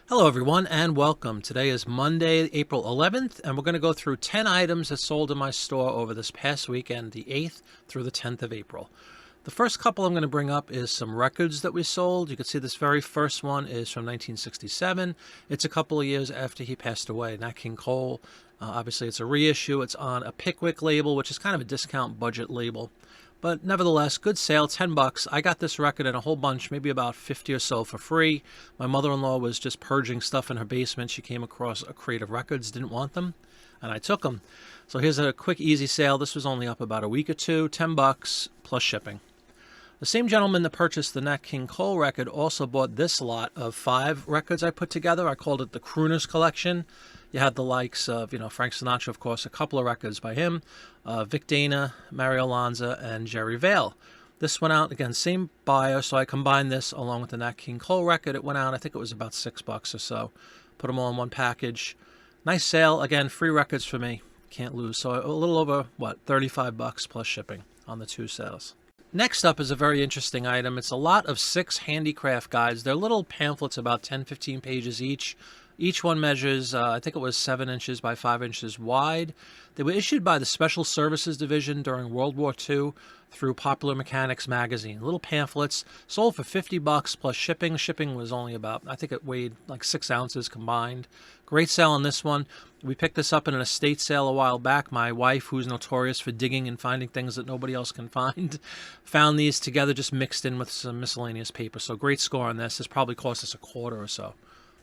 Hello everyone and welcome. Today is Monday, April 11th, and we're going to go through 10 items that sold in my store over this past weekend, the 8th through the 10th of April. The first couple I'm going to bring up is some records that we sold. You can see this very first one is from 1967. It's a couple of years after he passed away, Nat King Cole. Obviously it's a reissue. It's on a Pickwick label, which is kind of a discount budget label. But nevertheless, good sale, 10 bucks. I got this record in a whole bunch, maybe about 50 or so for free. My mother-in-law was just purging stuff in her basement. She came across a crate of records, didn't want them, and I took them. So here's a quick, easy sale. This was only up about a week or two, 10 bucks plus shipping. The same gentleman that purchased the Nat King Cole record also bought this lot of 5 records I put together. I called it the Crooners collection. You had the likes of, Frank Sinatra, of course, a couple of records by him, Vic Dana, Mario Lanza, and Jerry Vale. This went out, again, same buyer, so I combined this along with the Nat King Cole record. It went out, I think it was about 6 bucks or so. Put them all in one package. Nice sale. Again, free records for me. Can't lose. So a little over, 35 bucks plus shipping on the 2 sales. Next up is a very interesting item. It's a lot of 6 handicraft guides. They're little pamphlets about 10-15 pages each. Each one measures, I think it was 7 inches by 5 inches wide. They were issued by the Special Services Division during World War II through Popular Mechanics magazine. Little pamphlets, sold for 50 bucks plus shipping. Shipping was only about, I think it weighed like 6 ounces combined. Great sale on this one. We picked this up in an estate sale a while back. My wife, who's notorious for digging and finding things that nobody else can find, found these together just mixed in with some miscellaneous paper. So great score on this. This probably cost us a quarter or so.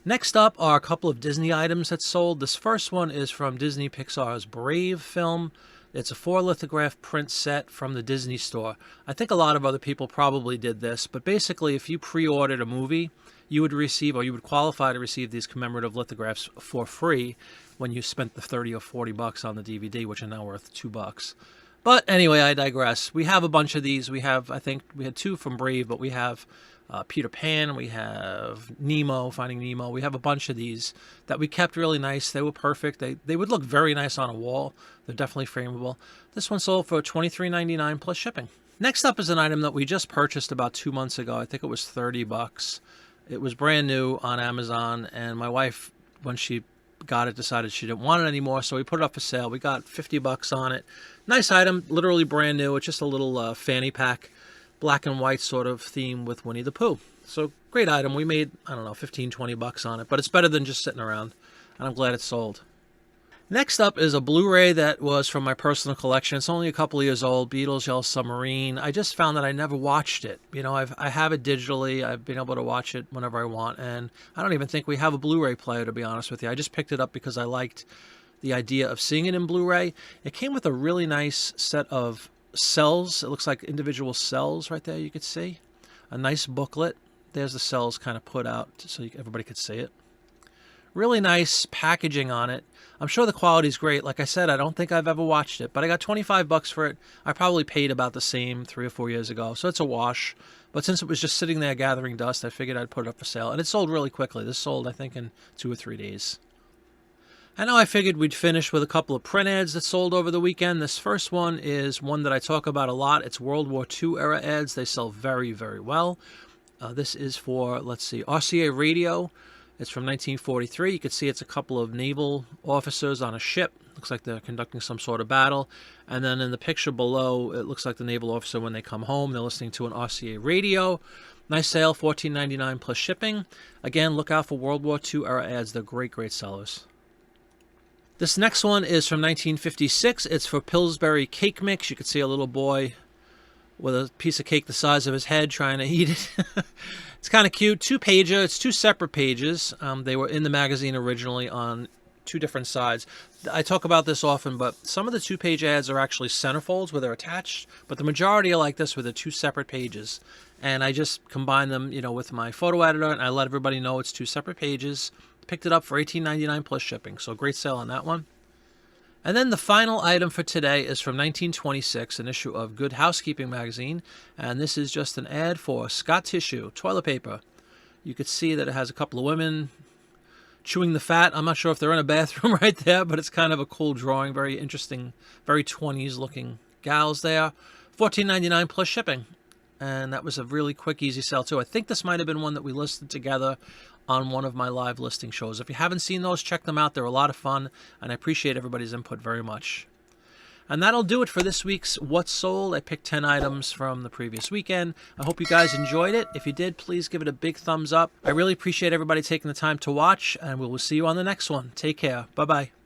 Next up are a couple of Disney items that sold. This first one is from Disney Pixar's Brave film. It's a 4 lithograph print set from the Disney store. I think a lot of other people probably did this, but basically if you pre-ordered a movie, you would receive, or you would qualify to receive, these commemorative lithographs for free when you spent the 30 or 40 bucks on the DVD, which are now worth 2 bucks. But anyway, I digress. We have a bunch of these. We have, I think we had 2 from Brave, but we have Peter Pan, we have Nemo, Finding Nemo. We have a bunch of these that we kept really nice. They were perfect. They would look very nice on a wall. They're definitely frameable. This one sold for $23.99 plus shipping. Next up is an item that we just purchased about 2 months ago. I think it was 30 bucks. It was brand new on Amazon, and my wife, when she got it, decided she didn't want it anymore, so we put it up for sale. We got 50 bucks on it. Nice item, literally brand new. It's just a little fanny pack, black and white sort of theme with Winnie the Pooh. So great item. We made, I don't know, 15, 20 bucks on it, but it's better than just sitting around, and I'm glad it sold. Next up is a Blu-ray that was from my personal collection. It's only a couple of years old, Beatles Yellow Submarine. I just found that I never watched it. I have it digitally. I've been able to watch it whenever I want, and I don't even think we have a Blu-ray player, to be honest with you. I just picked it up because I liked the idea of seeing it in Blu-ray. It came with a really nice set of cells. It looks like individual cells right there, you could see. A nice booklet. There's the cells kind of put out so everybody could see it. Really nice packaging on it. I'm sure the quality's great. Like I said, I don't think I've ever watched it, but I got 25 bucks for it. I probably paid about the same 3 or 4 years ago, so it's a wash. But since it was just sitting there gathering dust, I figured I'd put it up for sale. And it sold really quickly. This sold, I think, in 2 or 3 days. I know I figured we'd finish with a couple of print ads that sold over the weekend. This first one is one that I talk about a lot. It's World War II era ads. They sell very, very well. This is for, let's see, RCA Radio. It's from 1943. You can see it's a couple of naval officers on a ship. Looks like they're conducting some sort of battle. And then in the picture below, it looks like the naval officer, when they come home, they're listening to an RCA radio. Nice sale, $14.99 plus shipping. Again, look out for World War II era ads. They're great, great sellers. This next one is from 1956. It's for Pillsbury Cake Mix. You can see a little boy with a piece of cake the size of his head trying to eat it. It's kind of cute. 2-pager. It's 2 separate pages. They were in the magazine originally on 2 different sides. I talk about this often, but some of the 2-page ads are actually centerfolds where they're attached, but the majority are like this where they're 2 separate pages. And I just combine them, with my photo editor, and I let everybody know it's 2 separate pages. Picked it up for $18.99 plus shipping, so great sale on that one. And then the final item for today is from 1926, an issue of Good Housekeeping magazine, and this is just an ad for Scott Tissue toilet paper. You could see that it has a couple of women chewing the fat. I'm not sure if they're in a bathroom right there, but it's kind of a cool drawing, very interesting, very 20s looking gals there. $14.99 plus shipping. and that was a really quick, easy sell too. I think this might have been one that we listed together on one of my live listing shows. If you haven't seen those, check them out. They're a lot of fun, and I appreciate everybody's input very much. And that'll do it for this week's What's Sold. I picked 10 items from the previous weekend. I hope you guys enjoyed it. If you did, please give it a big thumbs up. I really appreciate everybody taking the time to watch, and we will see you on the next one. Take care. Bye-bye.